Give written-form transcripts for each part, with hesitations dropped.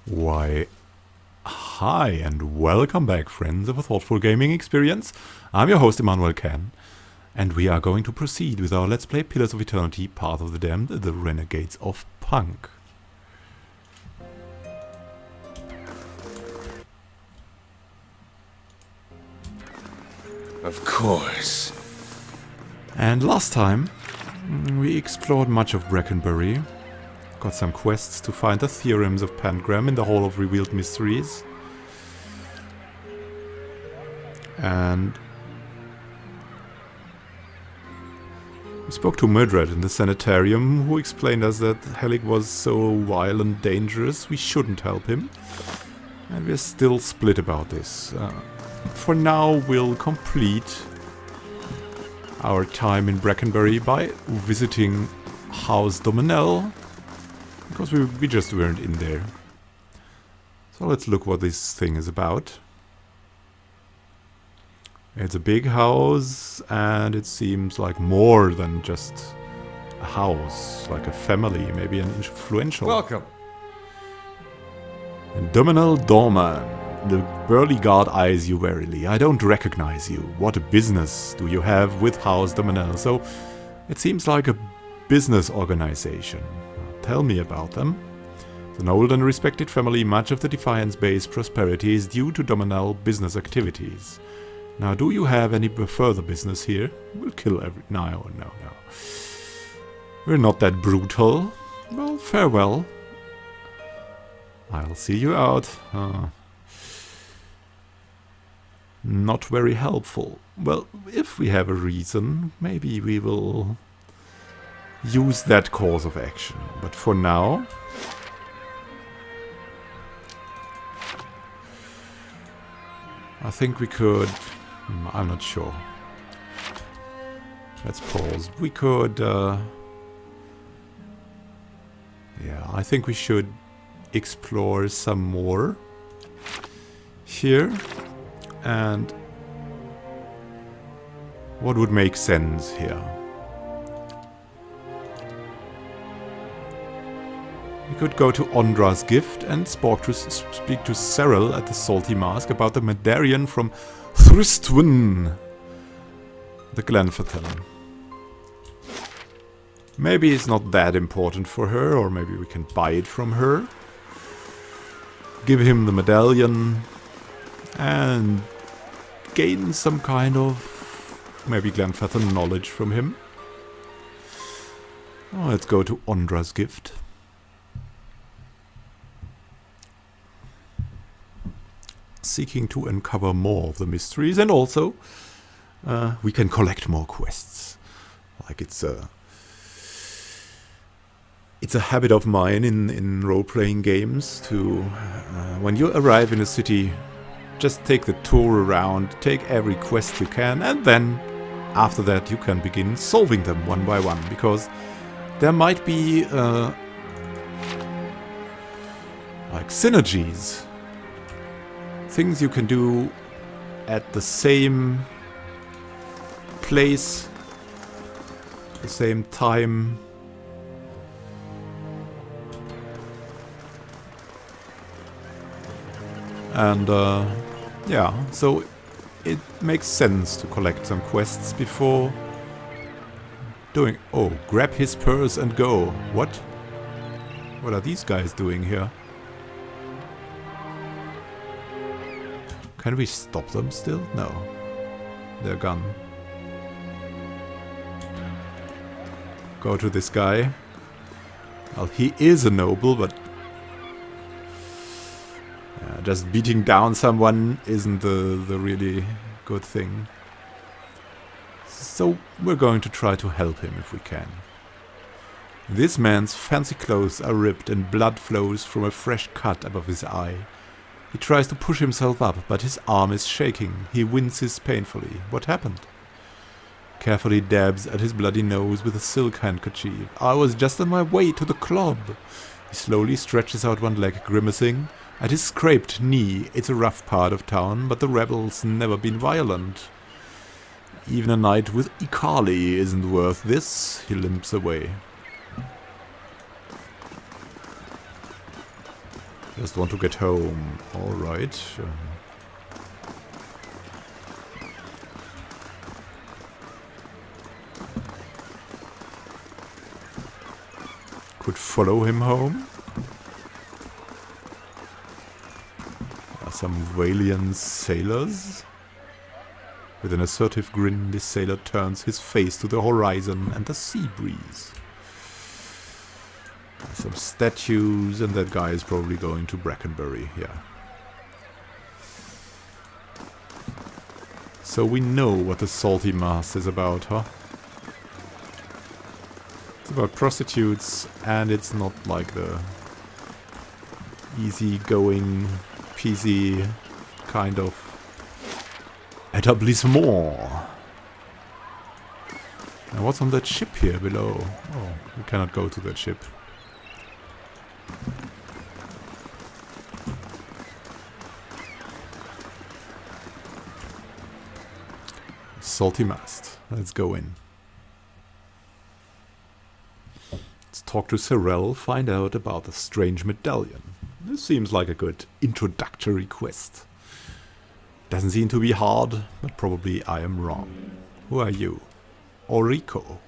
Why, hi and welcome back, friends of a thoughtful gaming experience. I'm your host, Emmanuel Can, and we are going to proceed with our Let's Play Pillars of Eternity, Path of the Damned, the Renegades of Punk. Of course. And last time, we explored much of Brackenbury, got some quests to find the theorems of Pangram in the Hall of Revealed Mysteries, and we spoke to Murdred in the sanitarium, who explained us that Helig was so vile and dangerous we shouldn't help him, and we're still split about this. For now, we'll complete our time in Brackenbury by visiting House Dominel, because we just weren't in there. So let's look what this thing is about. It's a big house, and it seems like more than just a house, like a family, maybe an influential. Welcome. And Dominel Dorman, the burly guard eyes you warily. I don't recognize you. What business do you have with House Dominel? So it seems like a business organization. Tell me about them. It's an old and respected family. Much of the Defiance-based prosperity is due to Dominel business activities. Now, do you have any further business here? We'll kill every... No. We're not that brutal. Well, farewell. I'll see you out. Not very helpful. Well, if we have a reason, maybe we will use that course of action. But for now, I think we could... I'm not sure. Let's pause. We could... yeah, I think we should explore some more here. And what would make sense here? We could go to Ondra's gift and speak to Cyril at the Salty Mast about the medallion from Thristwin, the Glenfathan. Maybe it's not that important for her, or maybe we can buy it from her. Give him the medallion and gain some kind of maybe Glenfathan knowledge from him. Oh, let's go to Ondra's gift. Seeking to uncover more of the mysteries, and also we can collect more quests. Like it's a habit of mine in role-playing games to when you arrive in a city, just take the tour around, take every quest you can, and then after that you can begin solving them one by one, because there might be like synergies. Things you can do at the same place, the same time. And yeah, so it makes sense to collect some quests before doing... Oh, grab his purse and go. What? What are these guys doing here? Can we stop them still? No. They're gone. Go to this guy. Well, he is a noble, but... just beating down someone isn't the really good thing. So we're going to try to help him if we can. This man's fancy clothes are ripped and blood flows from a fresh cut above his eye. He tries to push himself up, but his arm is shaking. He winces painfully. What happened? Carefully dabs at his bloody nose with a silk handkerchief. I was just on my way to the club. He slowly stretches out one leg, grimacing. At his scraped knee, it's a rough part of town, but the rebels never been violent. Even a night with Ikali isn't worth this. He limps away. Just want to get home. Alright. Could follow him home. Some Valiant sailors. With an assertive grin, this sailor turns his face to the horizon and the sea breeze. Some statues, and that guy is probably going to Brackenbury, yeah. So we know what the Salty Mast is about, huh? It's about prostitutes, and it's not like the easy-going, peasy kind of établissement. Now what's on that ship here below? Oh, we cannot go to that ship. Salty Mast. Let's go in. Let's talk to Sorrel, find out about the strange medallion. This seems like a good introductory quest. Doesn't seem to be hard, but probably I am wrong. Who are you? Orico.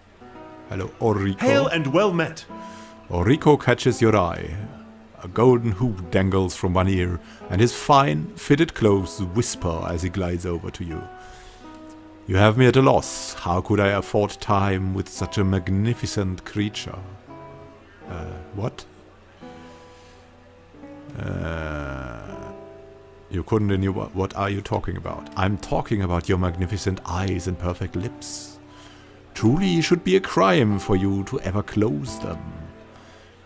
Hello, Orico. Hail and well met. Orico catches your eye. A golden hoop dangles from one ear, and his fine, fitted clothes whisper as he glides over to you. You have me at a loss. How could I afford time with such a magnificent creature? What? You couldn't in your... What are you talking about? I'm talking about your magnificent eyes and perfect lips. Truly, it should be a crime for you to ever close them.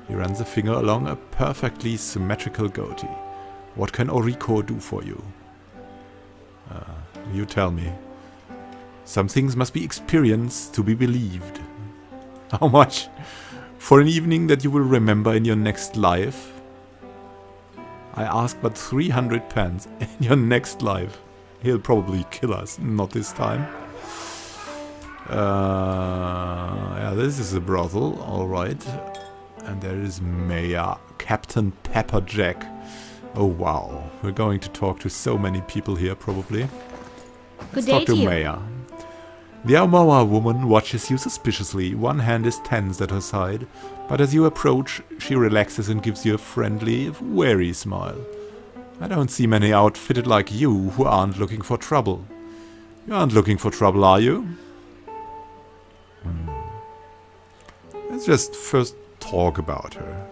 He runs a finger along a perfectly symmetrical goatee. What can Orico do for you? You tell me. Some things must be experienced to be believed. How much? For an evening that you will remember in your next life? I ask but 300 pence in your next life. He'll probably kill us, not this time. Yeah, this is a brothel, alright. And there is Maya, Captain Pepperjack. Oh wow, we're going to talk to so many people here probably. Good Let's day talk to to you. Maya. The Aumaua woman watches you suspiciously. One hand is tensed at her side, but as you approach, she relaxes and gives you a friendly, if wary smile. I don't see many outfitted like you who aren't looking for trouble. You aren't looking for trouble, are you? Let's just first talk about her.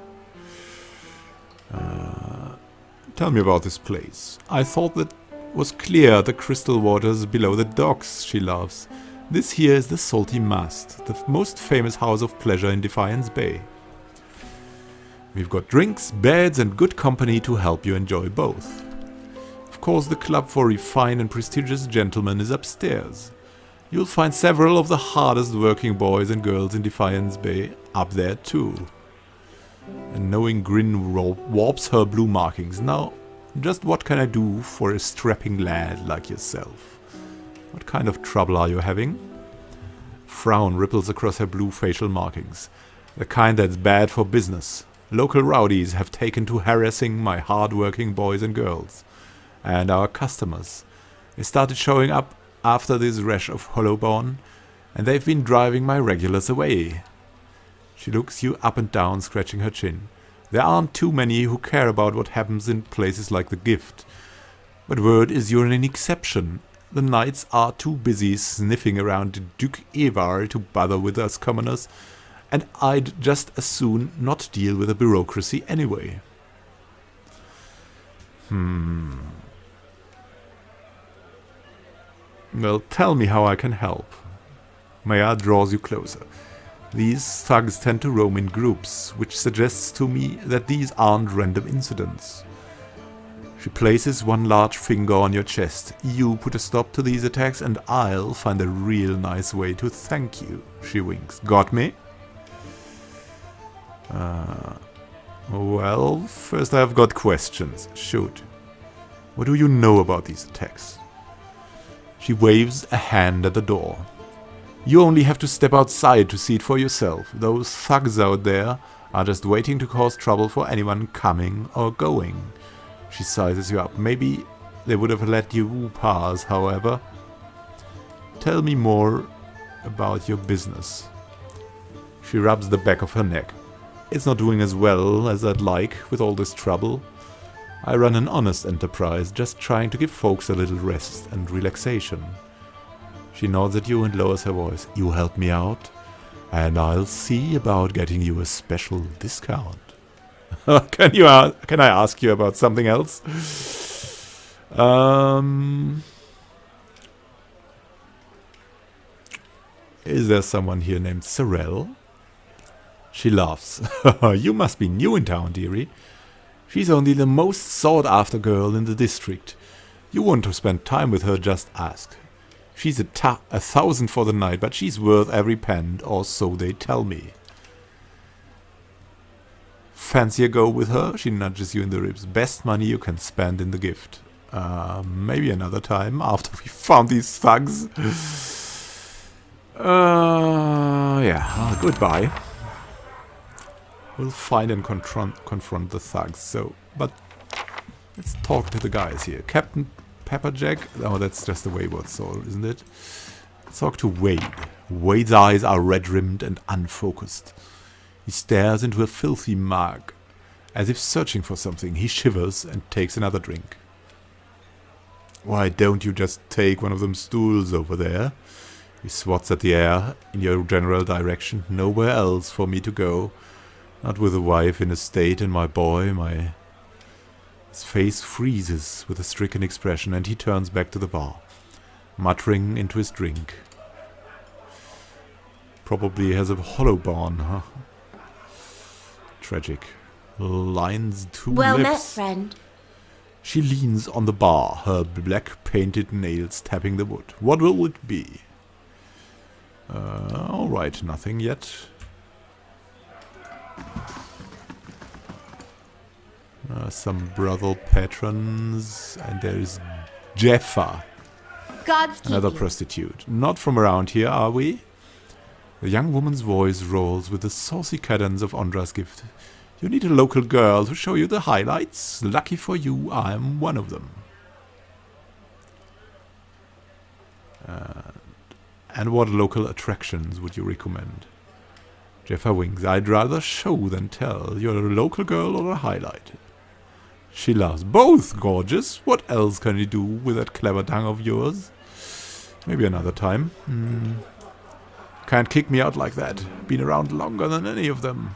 Tell me about this place. I thought that was clear, the crystal waters below the docks, she laughs. This here is the Salty Mast, the most famous house of pleasure in Defiance Bay. We've got drinks, beds and good company to help you enjoy both. Of course, the club for refined and prestigious gentlemen is upstairs. You'll find several of the hardest working boys and girls in Defiance Bay up there too. A knowing grin warps her blue markings. Now, just what can I do for a strapping lad like yourself? What kind of trouble are you having? Frown ripples across her blue facial markings. The kind that's bad for business. Local rowdies have taken to harassing my hard-working boys and girls. And our customers. They started showing up after this rash of Hollowborn, and they've been driving my regulars away. She looks you up and down, scratching her chin. There aren't too many who care about what happens in places like the Gift. But word is you're an exception. The knights are too busy sniffing around Duke Evar to bother with us commoners, and I'd just as soon not deal with the bureaucracy anyway. Well, tell me how I can help. Maya draws you closer. These thugs tend to roam in groups, which suggests to me that these aren't random incidents. She places one large finger on your chest. You put a stop to these attacks and I'll find a real nice way to thank you, she winks. Got me? Well, first I've got questions. Shoot. What do you know about these attacks? She waves a hand at the door. You only have to step outside to see it for yourself. Those thugs out there are just waiting to cause trouble for anyone coming or going. She sizes you up. Maybe they would have let you pass, however. Tell me more about your business. She rubs the back of her neck. It's not doing as well as I'd like with all this trouble. I run an honest enterprise, just trying to give folks a little rest and relaxation. She nods at you and lowers her voice. You help me out, and I'll see about getting you a special discount. Can I ask you about something else? Is there someone here named Sorrel? She laughs. You must be new in town, dearie. She's only the most sought-after girl in the district. You want to spend time with her, just ask. She's 1,000 for the night, but she's worth every pence, or so they tell me. Fancy a go with her? She nudges you in the ribs. Best money you can spend in the gift. Maybe another time, after we found these thugs. Yeah, goodbye. We'll find and confront the thugs. But let's talk to the guys here. Captain Pepperjack. Oh, that's just a wayward soul, isn't it? Let's talk to Wade. Wade's eyes are red-rimmed and unfocused. He stares into a filthy mug, as if searching for something. He shivers and takes another drink. Why don't you just take one of them stools over there? He swats at the air in your general direction. Nowhere else for me to go. Not with a wife in a state and my boy, His face freezes with a stricken expression and he turns back to the bar, muttering into his drink. Probably has a hollow bone, huh? Tragic. Lines two well lips. met, friend. She leans on the bar, her black painted nails tapping the wood. What will it be? Alright, nothing yet. Some brothel patrons, and there is Jeffa, another prostitute. Not from around here, are we? The young woman's voice rolls with the saucy cadence of Ondra's gift. You need a local girl to show you the highlights. Lucky for you, I'm one of them. And what local attractions would you recommend? Jeffa winks. I'd rather show than tell. You're a local girl or a highlight. She laughs. Both, gorgeous. What else can you do with that clever tongue of yours? Maybe another time. Can't kick me out like that. Been around longer than any of them.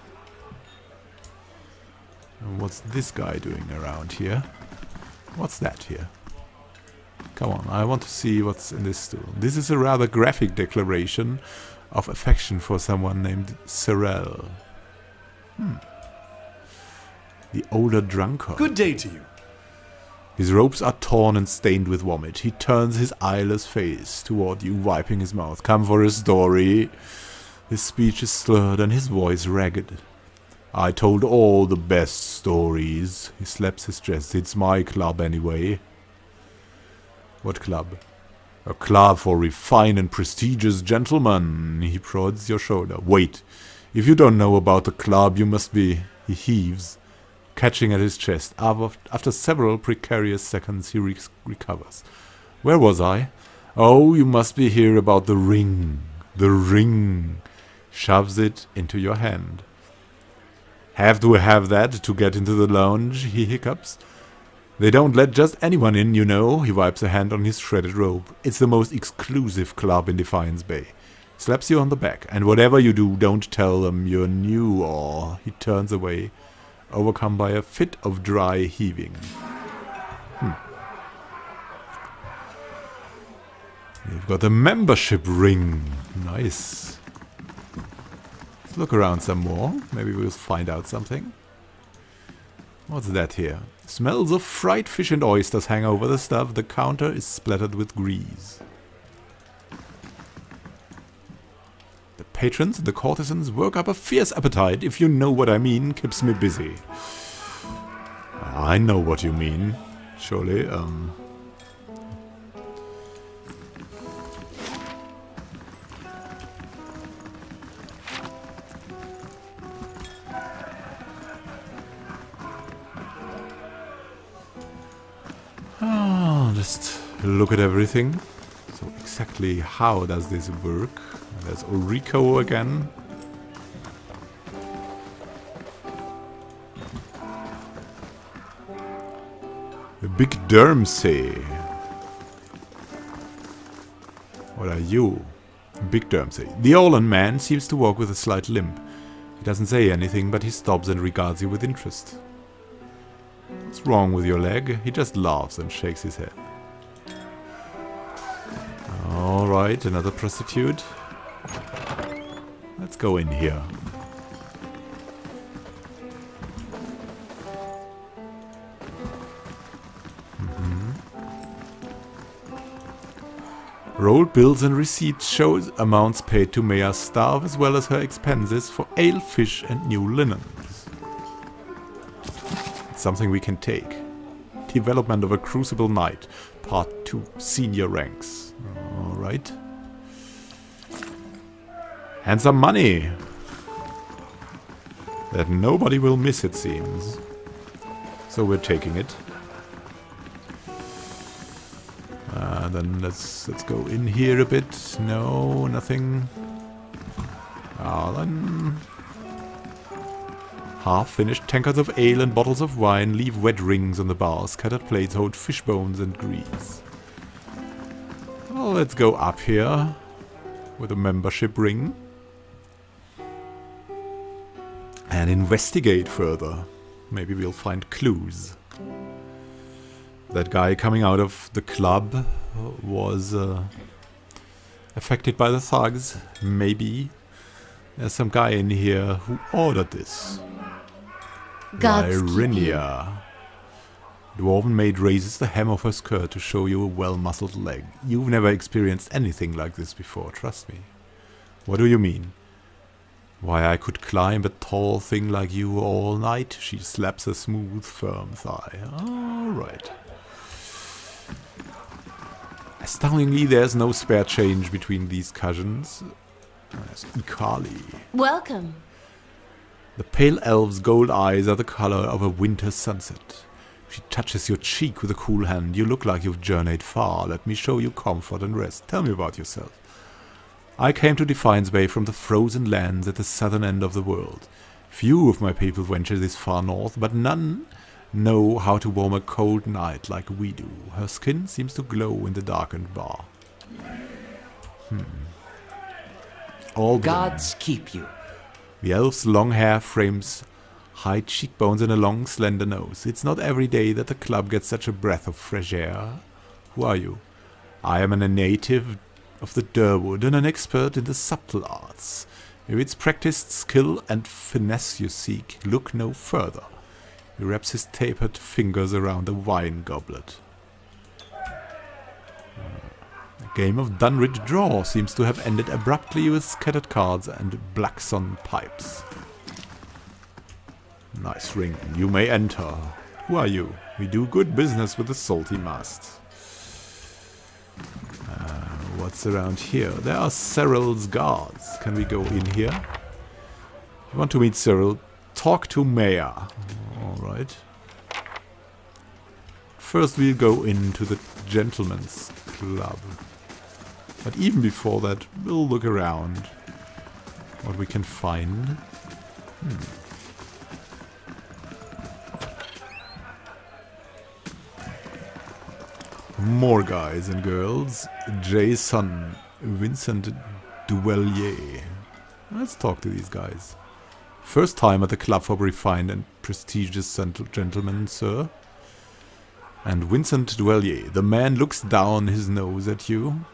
And what's this guy doing around here? What's that here? Come on, I want to see what's in this stool. This is a rather graphic declaration of affection for someone named Sorrel. The older drunkard. Good day to you. His robes are torn and stained with vomit. He turns his eyeless face toward you, wiping his mouth. Come for a story. His speech is slurred and his voice ragged. I told all the best stories. He slaps his chest. It's my club anyway. What club? A club for refined and prestigious gentlemen. He prods your shoulder. Wait. If you don't know about the club, you must be... He heaves, catching at his chest. After several precarious seconds, he recovers. Where was I? Oh, you must be here about the ring. The ring. Shoves it into your hand. Have to have that to get into the lounge, he hiccups. They don't let just anyone in, you know. He wipes a hand on his shredded robe. It's the most exclusive club in Defiance Bay. Slaps you on the back. And whatever you do, don't tell them you're new, or... He turns away, overcome by a fit of dry heaving. You've got a membership ring. Nice. Let's look around some more. Maybe we'll find out something. What's that here? Smells of fried fish and oysters hang over the stuff. The counter is splattered with grease. The patrons and the courtesans work up a fierce appetite. If you know what I mean, keeps me busy. I know what you mean. Surely, just look at everything. So exactly how does this work? There's Ulrico again. The Big Dermsey. What are you? Big Dermsey. The Orlan man seems to walk with a slight limp. He doesn't say anything, but he stops and regards you with interest. What's wrong with your leg? He just laughs and shakes his head. Alright, another prostitute. Let's go in here. Rolled bills and receipts show amounts paid to Maya's staff as well as her expenses for ale, fish and new linens. It's something we can take. Development of a Crucible Knight, Part 2, Senior Ranks. Alright. And some money. That nobody will miss, it seems. So we're taking it. Then let's go in here a bit. No, nothing. Then half-finished tankards of ale and bottles of wine leave wet rings on the bar. Scattered plates hold fish bones and grease. Well, let's go up here with a membership ring and investigate further. Maybe we'll find clues. That guy coming out of the club was affected by the thugs. Maybe there's some guy in here who ordered this. Lyrinia. Dwarven maid raises the hem of her skirt to show you a well-muscled leg. You've never experienced anything like this before, trust me. What do you mean? Why, I could climb a tall thing like you all night. She slaps a smooth, firm thigh. Alright. Astoundingly, there's no spare change between these cousins. There's Ikali. Welcome. The pale elf's gold eyes are the color of a winter sunset. She touches your cheek with a cool hand. You look like you've journeyed far. Let me show you comfort and rest. Tell me about yourself. I came to Defiance Bay from the frozen lands at the southern end of the world. Few of my people venture this far north, but none know how to warm a cold night like we do. Her skin seems to glow in the darkened bar. All gods keep you. The elf's long hair frames high cheekbones and a long, slender nose. It's not every day that the club gets such a breath of fresh air. Who are you? I am a native of the Durwood and an expert in the subtle arts. If it's practiced skill and finesse you seek, look no further. He wraps his tapered fingers around a wine goblet. The game of Dunridge Draw seems to have ended abruptly with scattered cards and Blackson pipes. Nice ring. You may enter. Who are you? We do good business with the Salty Mast. What's around here? There are Cyril's guards. Can we go in here? If you want to meet Cyril, talk to Maya. Alright. First we'll go into the gentleman's club. But even before that, we'll look around what we can find. More guys and girls. Jason, Vincent Duvalier. Let's talk to these guys. First time at the club for refined and prestigious gentlemen, sir. And Vincent Duvalier. The man looks down his nose at you.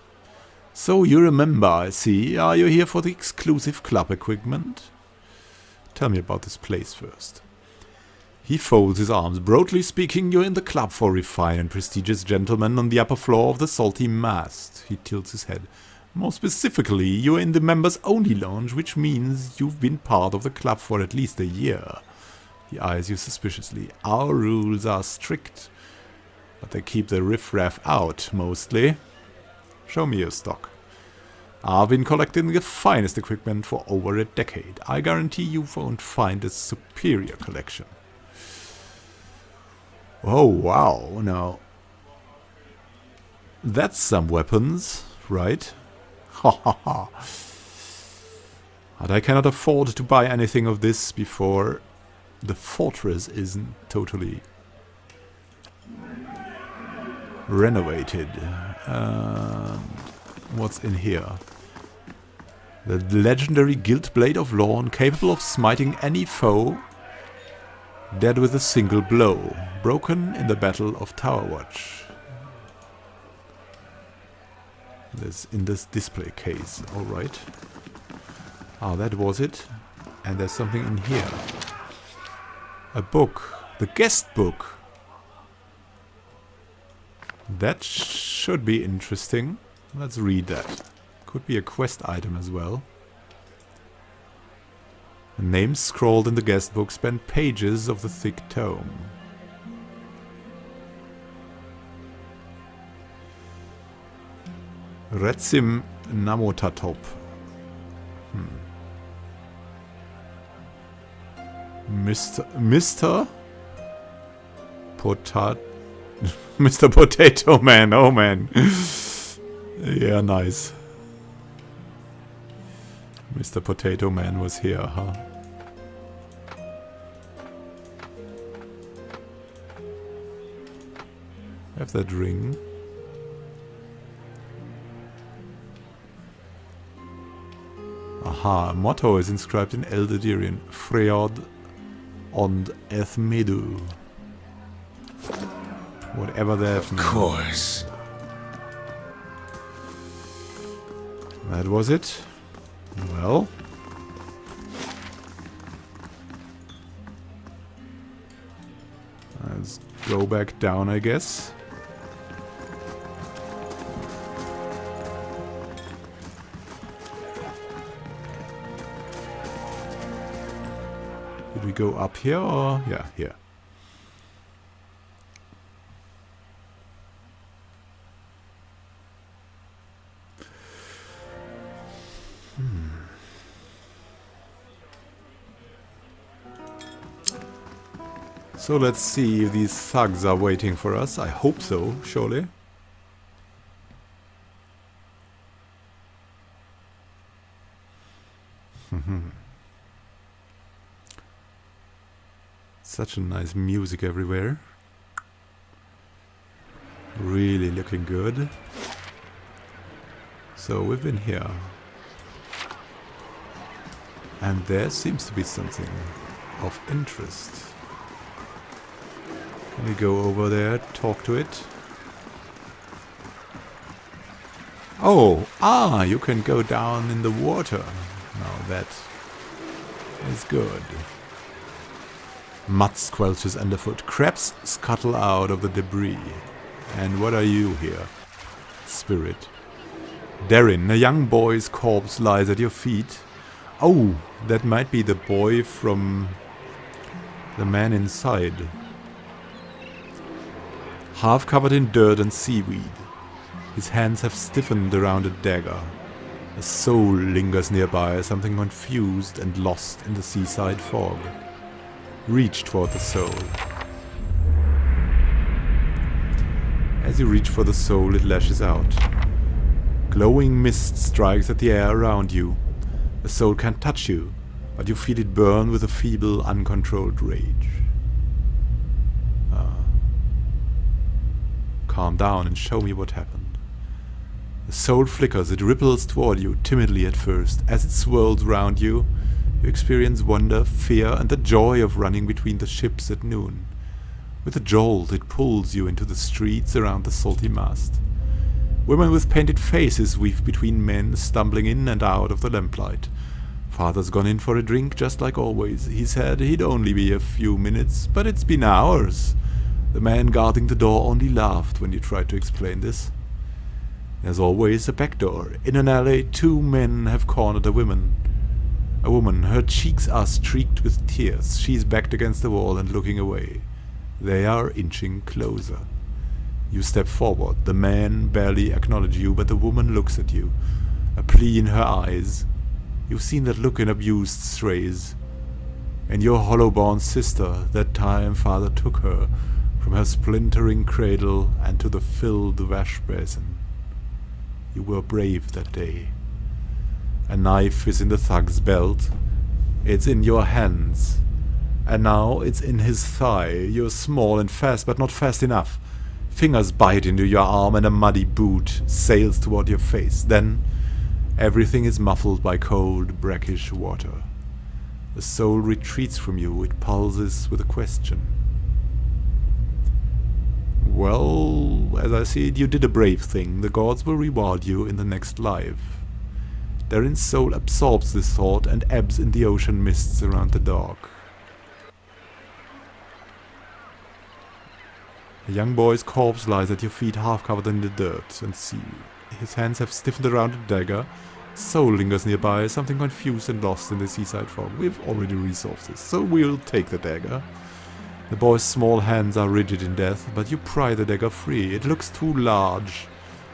So you remember, I see. Are you here for the exclusive club equipment? Tell me about this place first. He folds his arms. Broadly speaking, you're in the club for refined and prestigious gentlemen on the upper floor of the Salty Mast. He tilts his head. More specifically, you're in the members-only lounge, which means you've been part of the club for at least a year. He eyes you suspiciously. Our rules are strict, but they keep the riffraff out, mostly. Show me your stock. I've been collecting the finest equipment for over a decade. I guarantee you won't find a superior collection. Oh, wow. Now, That's some weapons, right? Ha ha ha. But I cannot afford to buy anything of this before the fortress isn't totally renovated. What's in here? The legendary Guild Blade of Lorn, capable of smiting any foe dead with a single blow, broken in the Battle of Tower Watch. This in this display case, alright. Ah, that was it. And there's something in here. A book. The guest book. That should be interesting. Let's read that. Could be a quest item as well. The names scrawled in the guest book spend pages of the thick tome. Retsim Namotatop. Mr. Mr. Potato Man, oh man. Yeah, nice. Mr. Potato Man was here, huh? Have that ring. Aha, a motto is inscribed in Eldadirian. Freod und Ethmedu. Whatever that means. Of course. That was it. Well. Let's go back down, I guess. Did we go up here or? Yeah, here. So let's see if these thugs are waiting for us. I hope so, surely. Such a nice music everywhere. Really looking good. So we've been here. And there seems to be something of interest. Can we go over there, talk to it? Oh, you can go down in the water. Now that is good. Mud squelches underfoot. Crabs scuttle out of the debris. And what are you here? Spirit. Darren, a young boy's corpse lies at your feet. Oh, that might be the boy from the man inside. Half covered in dirt and seaweed. His hands have stiffened around a dagger. A soul lingers nearby, something confused and lost in the seaside fog. Reach toward the soul. As you reach for the soul, it lashes out. Glowing mist strikes at the air around you. The soul can't touch you, but you feel it burn with a feeble, uncontrolled rage. Calm down and show me what happened. The soul flickers, it ripples toward you, timidly at first. As it swirls around you, you experience wonder, fear, and the joy of running between the ships at noon. With a jolt, it pulls you into the streets around the Salty Mast. Women with painted faces weave between men, stumbling in and out of the lamplight. Father's gone in for a drink, just like always. He said he'd only be a few minutes, but it's been hours. The man guarding the door only laughed when you tried to explain this. There's always a back door. In an alley, two men have cornered a woman. A woman, her cheeks are streaked with tears. She's backed against the wall and looking away. They are inching closer. You step forward. The man barely acknowledges you, but the woman looks at you. A plea in her eyes. You've seen that look in abused strays. And your hollow-born sister, that time father took her, from her splintering cradle and to the filled wash basin. You were brave that day. A knife is in the thug's belt. It's in your hands. And now it's in his thigh. You're small and fast, but not fast enough. Fingers bite into your arm and a muddy boot sails toward your face. Then everything is muffled by cold, brackish water. The soul retreats from you. It pulses with a question. Well, as I see it, you did a brave thing. The gods will reward you in the next life. Darren's soul absorbs this thought and ebbs in the ocean mists around the dock. A young boy's corpse lies at your feet, half covered in the dirt and sea. His hands have stiffened around a dagger. His soul lingers nearby, something confused and lost in the seaside fog. We've already resolved this, so we'll take the dagger. The boy's small hands are rigid in death, but you pry the dagger free. It looks too large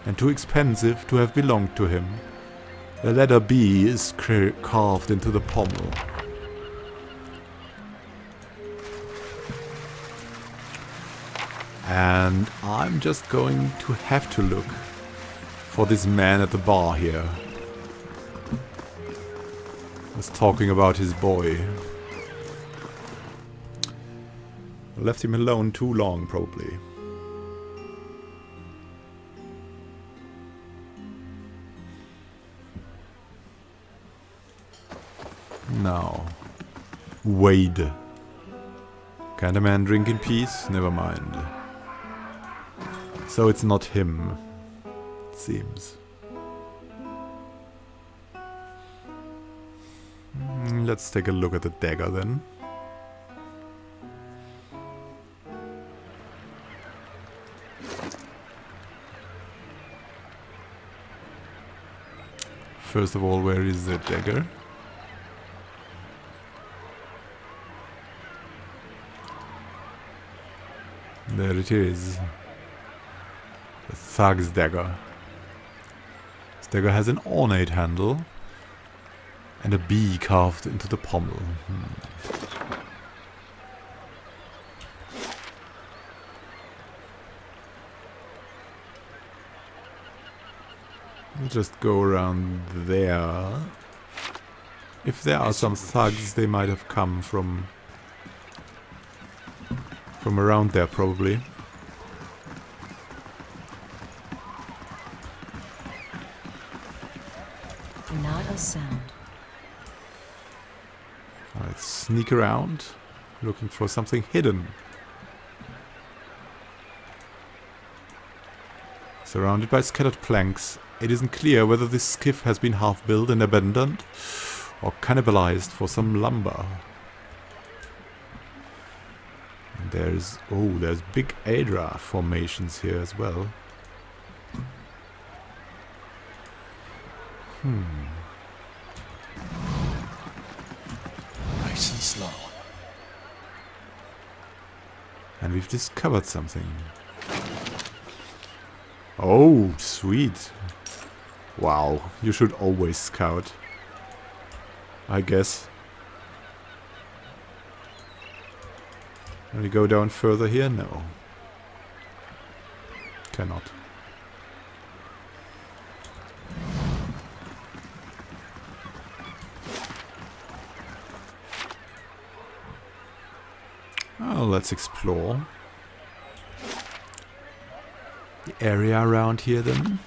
and too expensive to have belonged to him. The letter B is carved into the pommel. And I'm just going to have to look for this man at the bar here. Was talking about his boy. Left him alone too long, probably. Now, Wade. Can a man drink in peace? Never mind. So it's not him, it seems. Let's take a look at the dagger then. First of all, where is the dagger? There it is. The thug's dagger. This dagger has an ornate handle and a bee carved into the pommel. We'll just go around there. If there are some thugs, they might have come from around there, probably. Not a sound. Let's sneak around, looking for something hidden. Surrounded by scattered planks, it isn't clear whether this skiff has been half built and abandoned, or cannibalized for some lumber. And there's big Adra formations here as well. Nice and slow. And we've discovered something. Oh, sweet. Wow, you should always scout, I guess. Can we go down further here? No. Cannot. Oh, let's explore the area around here then.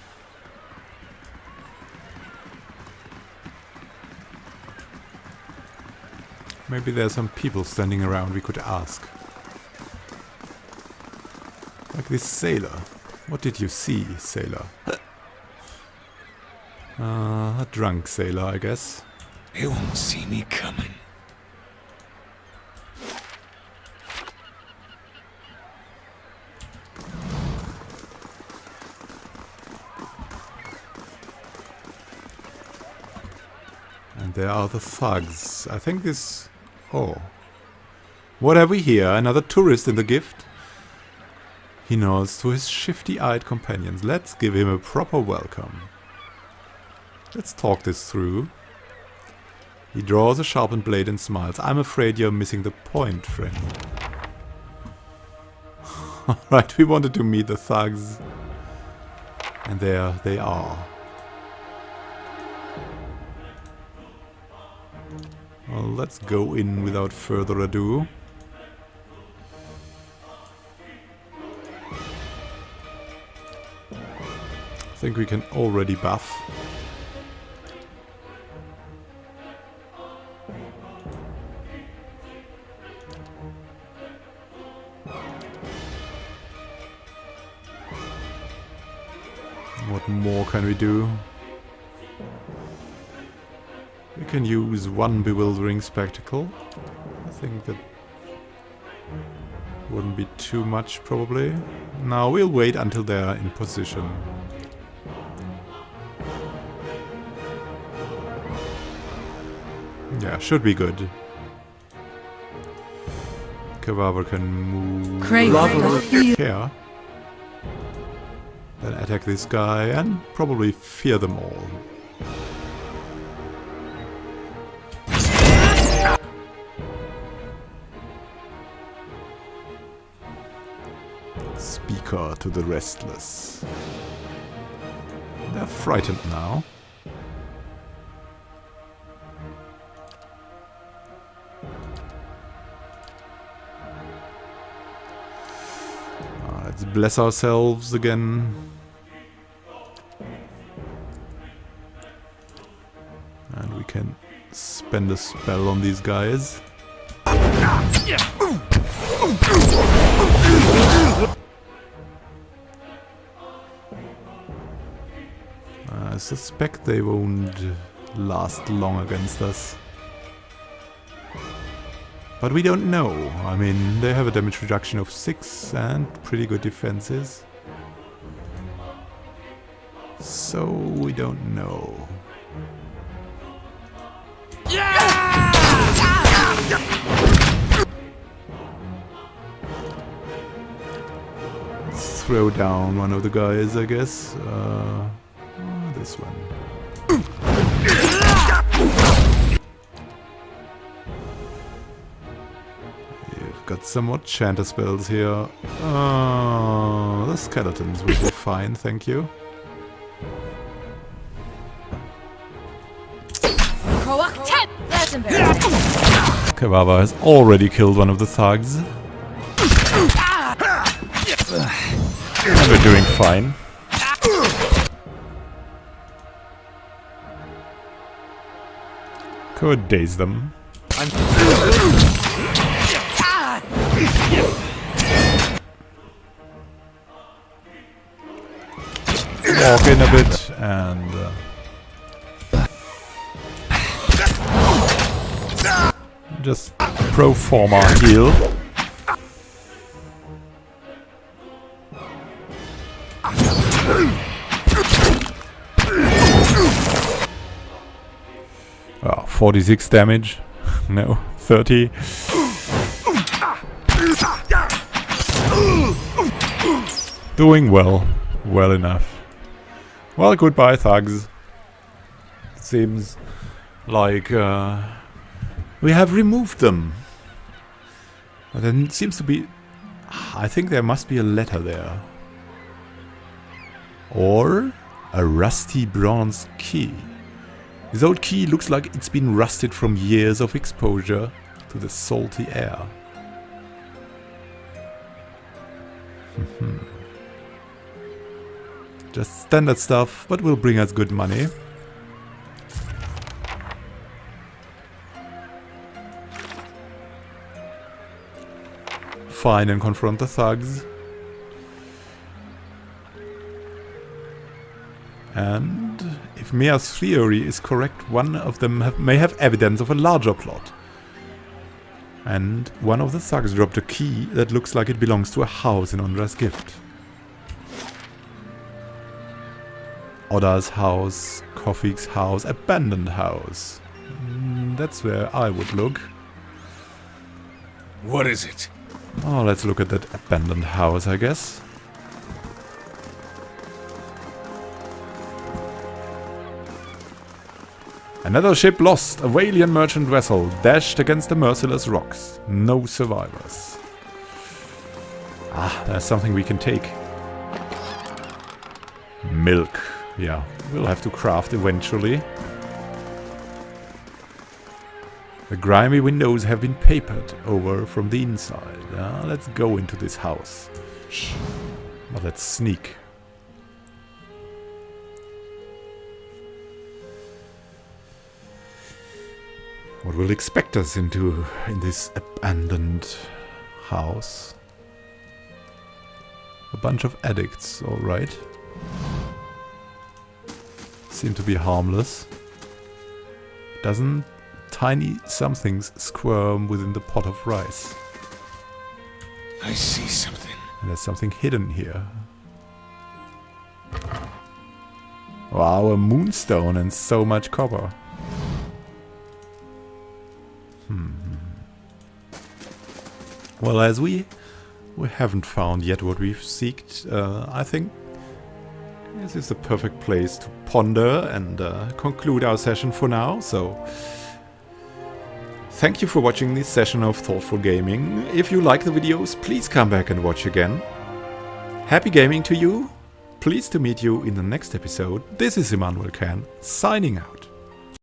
Maybe there's some people standing around we could ask. Like this sailor. What did you see, sailor? A drunk sailor, I guess. They won't see me coming. And there are the thugs. I think this... Oh. What have we here? Another tourist in the gift? He nods to his shifty-eyed companions. Let's give him a proper welcome. Let's talk this through. He draws a sharpened blade and smiles. I'm afraid you're missing the point, friend. Alright, we wanted to meet the thugs. And there they are. Well, let's go in without further ado. I think we can already buff. What more can we do? We can use one bewildering spectacle. I think that wouldn't be too much, probably. Now we'll wait until they're in position. Yeah, should be good. Kavaver can move here. Then attack this guy and probably fear them all. Speaker to the restless. They're frightened now. Let's bless ourselves again. And we can spend a spell on these guys. I suspect they won't last long against us. But we don't know. I mean, they have a damage reduction of 6 and pretty good defenses. So we don't know. Let's throw down one of the guys, I guess. This one. You've got some more chanter spells here. The skeletons will be fine, thank you. Kavaver has already killed one of the thugs. And we're doing fine. Could daze them. Walk in a bit and just pro forma heal. Oh, 46 damage. No, 30. Doing well. Well enough. Well, goodbye, thugs. Seems like we have removed them. But there seems to be... I think there must be a letter there. Or a rusty bronze key. This old key looks like it's been rusted from years of exposure to the salty air. Just standard stuff, but will bring us good money. Find and confront the thugs. And if Mia's theory is correct, one of them may have evidence of a larger plot. And one of the thugs dropped a key that looks like it belongs to a house in Ondra's gift. Odda's house, Kofik's house, abandoned house. That's where I would look. What is it? Oh, let's look at that abandoned house, I guess. Another ship lost. A Walian merchant vessel dashed against the merciless rocks. No survivors. Ah, there's something we can take. Milk. Yeah, we'll have to craft eventually. The grimy windows have been papered over from the inside. Let's go into this house. Shh. But let's sneak. What will expect us in this abandoned house? A bunch of addicts, alright. Seem to be harmless. Doesn't tiny somethings squirm within the pot of rice? I see something. And there's something hidden here. Wow, a moonstone and so much copper. Well, as we haven't found yet what we've seeked, I think this is the perfect place to ponder and conclude our session for now. So, thank you for watching this session of Thoughtful Gaming. If you like the videos, please come back and watch again. Happy gaming to you. Pleased to meet you in the next episode. This is Immanuel Can, signing out.